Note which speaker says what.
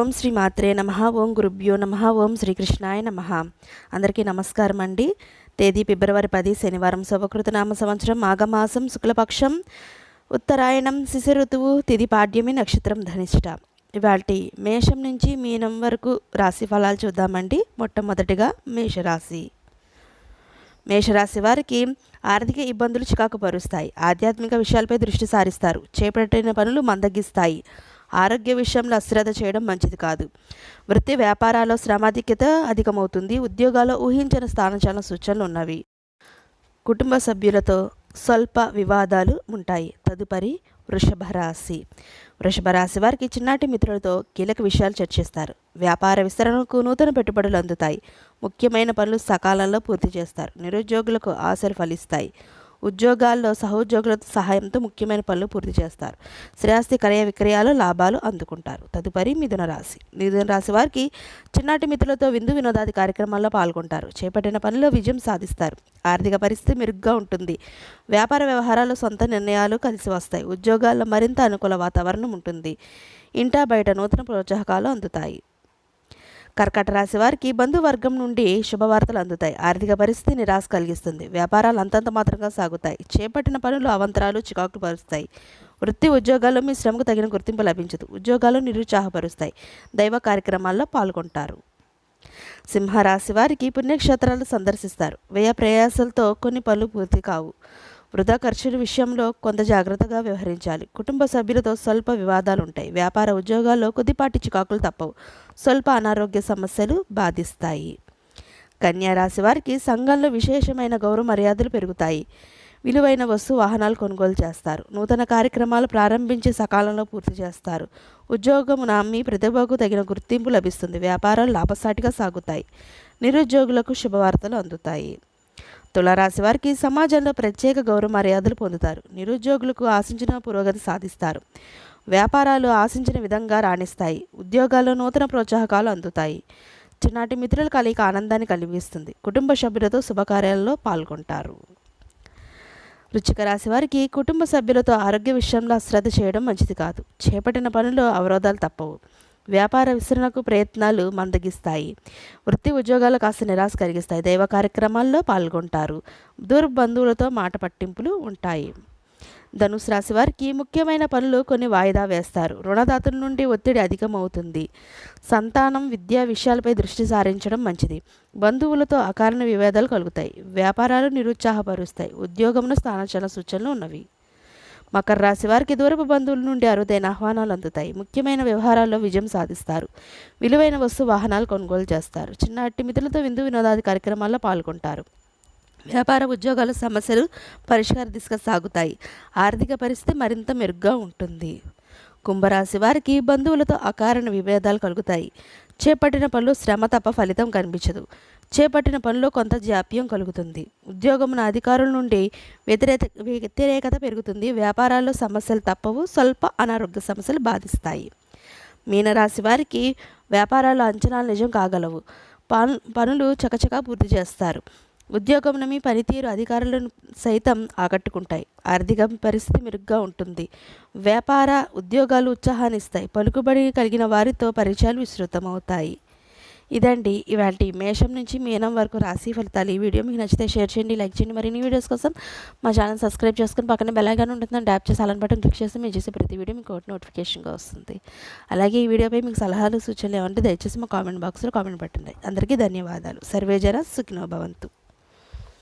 Speaker 1: ఓం శ్రీ మాత్రే నమః. ఓం గురుభ్యో నమః. ఓం శ్రీకృష్ణాయ నమః. అందరికీ నమస్కారం అండి. తేదీ ఫిబ్రవరి 10 శనివారం, శుభకృతనామ సంవత్సరం మాఘమాసం శుక్లపక్షం, ఉత్తరాయణం, శిశిర ఋతువు, తిథి పాడ్యమి, నక్షత్రం ధనిష్ట. ఇవాల్టి మేషం నుంచి మీనం వరకు రాశి ఫలాలు చూద్దామండి. మొట్టమొదటిగా మేషరాశి. మేషరాశి వారికి ఆర్థిక ఇబ్బందులు చికాకు పరుస్తాయి. ఆధ్యాత్మిక విషయాలపై దృష్టి సారిస్తారు. చేపట్టిన పనులు మందగిస్తాయి. ఆరోగ్య విషయంలో అశ్రద్ధ చేయడం మంచిది కాదు. వృత్తి వ్యాపారాల్లో శ్రమాధిక్యత అధికమవుతుంది. ఉద్యోగాల్లో ఊహించిన స్థానచలన సూచనలు ఉన్నవి. కుటుంబ సభ్యులతో స్వల్ప వివాదాలు ఉంటాయి. తదుపరి వృషభ రాశి. వృషభ రాశి వారికి చిన్నాటి మిత్రులతో కీలక విషయాలు చర్చిస్తారు. వ్యాపార విస్తరణకు నూతన పెట్టుబడులు అందుతాయి. ముఖ్యమైన పనులు సకాలంలో పూర్తి చేస్తారు. నిరుద్యోగులకు ఆశలు ఫలిస్తాయి. ఉద్యోగాల్లో సహోద్యోగుల సహాయంతో ముఖ్యమైన పనులు పూర్తి చేస్తారు. స్థిరాస్తి క్రయ విక్రయాలు లాభాలు అందుకుంటారు. తదుపరి మిథున రాశి. మిథున రాశి వారికి చిన్నాటి మిత్రులతో విందు వినోదాది కార్యక్రమాల్లో పాల్గొంటారు. చేపట్టిన పనిలో విజయం సాధిస్తారు. ఆర్థిక పరిస్థితి మెరుగ్గా ఉంటుంది. వ్యాపార వ్యవహారాల్లో సొంత నిర్ణయాలు కలిసి వస్తాయి. ఉద్యోగాల్లో మరింత అనుకూల వాతావరణం ఉంటుంది. ఇంటా బయట నూతన ప్రోత్సాహకాలు అందుతాయి. కర్కాట రాశి వారికి బంధువర్గం నుండి శుభవార్తలు అందుతాయి. ఆర్థిక పరిస్థితి నిరాశ కలిగిస్తుంది. వ్యాపారాలు అంతంత మాత్రంగా సాగుతాయి. చేపట్టిన పనులు అవంతరాలు చికాకులు పరుస్తాయి. వృత్తి ఉద్యోగాల్లో మీ శ్రమకు తగిన గుర్తింపు లభించదు. ఉద్యోగాలు నిరుత్సాహపరుస్తాయి. దైవ కార్యక్రమాల్లో పాల్గొంటారు. సింహరాశి వారికి పుణ్యక్షేత్రాలు సందర్శిస్తారు. వ్యయ ప్రయాసాలతో కొన్ని పనులు పూర్తి కావు. వృధా ఖర్చుల విషయంలో కొంత జాగ్రత్తగా వ్యవహరించాలి. కుటుంబ సభ్యులతో స్వల్ప వివాదాలు ఉంటాయి. వ్యాపార ఉద్యోగాల్లో కొద్దిపాటి చికాకులు తప్పవు. స్వల్ప అనారోగ్య సమస్యలు బాధిస్తాయి. కన్యా రాశి వారికి సంఘంలో విశేషమైన గౌరవ మర్యాదలు పెరుగుతాయి. విలువైన వస్తు వాహనాలు కొనుగోలు చేస్తారు. నూతన కార్యక్రమాలు ప్రారంభించి సకాలంలో పూర్తి చేస్తారు. ఉద్యోగమున మీ ప్రతిభకు తగిన గుర్తింపు లభిస్తుంది. వ్యాపారాలు లాభసాటిగా సాగుతాయి. నిరుద్యోగులకు శుభవార్తలు అందుతాయి. తులారాశి వారికి సమాజంలో ప్రత్యేక గౌరవ మర్యాదలు పొందుతారు. నిరుద్యోగులకు ఆశించిన పురోగతి సాధిస్తారు. వ్యాపారాలు ఆశించిన విధంగా రాణిస్తాయి. ఉద్యోగాల్లో నూతన ప్రోత్సాహకాలు అందుతాయి. చిన్నాటి మిత్రుల కలయిక ఆనందాన్ని కలిగిస్తుంది. కుటుంబ సభ్యులతో శుభకార్యాలలో పాల్గొంటారు. వృశ్చిక రాశి వారికి కుటుంబ సభ్యులతో ఆరోగ్య విషయంలో అశ్రద్ధ చేయడం మంచిది కాదు. చేపట్టిన పనుల్లో అవరోధాలు తప్పవు. వ్యాపార విస్తరణకు ప్రయత్నాలు మందగిస్తాయి. వృత్తి ఉద్యోగాలు కాస్త నిరాశ కలిగిస్తాయి. దైవ కార్యక్రమాల్లో పాల్గొంటారు. దూర బంధువులతో మాట పట్టింపులు ఉంటాయి. ధనుసు రాశి వారికి ముఖ్యమైన పనులు కొన్ని వాయిదా వేస్తారు. రుణదాతల నుండి ఒత్తిడి అధికమవుతుంది. సంతానం విద్యా విషయాలపై దృష్టి సారించడం మంచిది. బంధువులతో అకారణ విభేదాలు కలుగుతాయి. వ్యాపారాలు నిరుత్సాహపరుస్తాయి. ఉద్యోగంలో స్థానచలన సూచనలు ఉన్నవి. మకర రాశి వారికి దూరపు బంధువుల నుండి అరుదైన ఆహ్వానాలు అందుతాయి. ముఖ్యమైన వ్యవహారాల్లో విజయం సాధిస్తారు. విలువైన వస్తు వాహనాలు కొనుగోలు చేస్తారు. చిన్నటి మిత్రులతో విందు వినోదాది కార్యక్రమాల్లో పాల్గొంటారు. వ్యాపార ఉద్యోగాల సమస్యలు పరిష్కార దిశగా సాగుతాయి. ఆర్థిక పరిస్థితి మరింత మెరుగ్గా ఉంటుంది. కుంభరాశి వారికి బంధువులతో అకారణ విభేదాలు కలుగుతాయి. చేపట్టిన పనులు శ్రమ తప్ప ఫలితం కనిపించదు. చేపట్టిన పనిలో కొంత జాప్యం కలుగుతుంది. ఉద్యోగమున అధికారుల నుండి వ్యతిరేకత పెరుగుతుంది. వ్యాపారాల్లో సమస్యలు తప్పవు. స్వల్ప అనారోగ్య సమస్యలు బాధిస్తాయి. మీనరాశి వారికి వ్యాపారాల్లో అంచనాలు నిజం కాగలవు. పనులు చకచకా పూర్తి చేస్తారు. ఉద్యోగంలో మీ పనితీరు అధికారులను సైతం ఆకట్టుకుంటాయి. ఆర్థిక పరిస్థితి మెరుగ్గా ఉంటుంది. వ్యాపార ఉద్యోగాలు ఉత్సాహాన్ని ఇస్తాయి. పలుకుబడి కలిగిన వారితో పరిచయాలు విస్తృతమవుతాయి. ఇదండి ఇవాల్టి మేషం నుంచి మీనం వరకు రాశి ఫలితాలు. ఈ వీడియో మీకు నచ్చితే షేర్ చేయండి, లైక్ చేయండి. మరిన్ని వీడియోస్ కోసం మా ఛానల్ సబ్స్క్రైబ్ చేసుకుని పక్కన బెల్ ఐకాన్ ఉంటుందని ట్యాప్ చేసి అలాంటి బటన్ క్లిక్ చేస్తే మీరు చేసే ప్రతి వీడియో మీకు నోటిఫికేషన్గా వస్తుంది. అలాగే ఈ వీడియోపై మీకు సలహాలు సూచనలు ఏమంటే దయచేసి మా కామెంట్ బాక్స్లో కామెంట్ పెట్టండి. అందరికీ ధన్యవాదాలు. సర్వేజన సుఖినో భవంతు.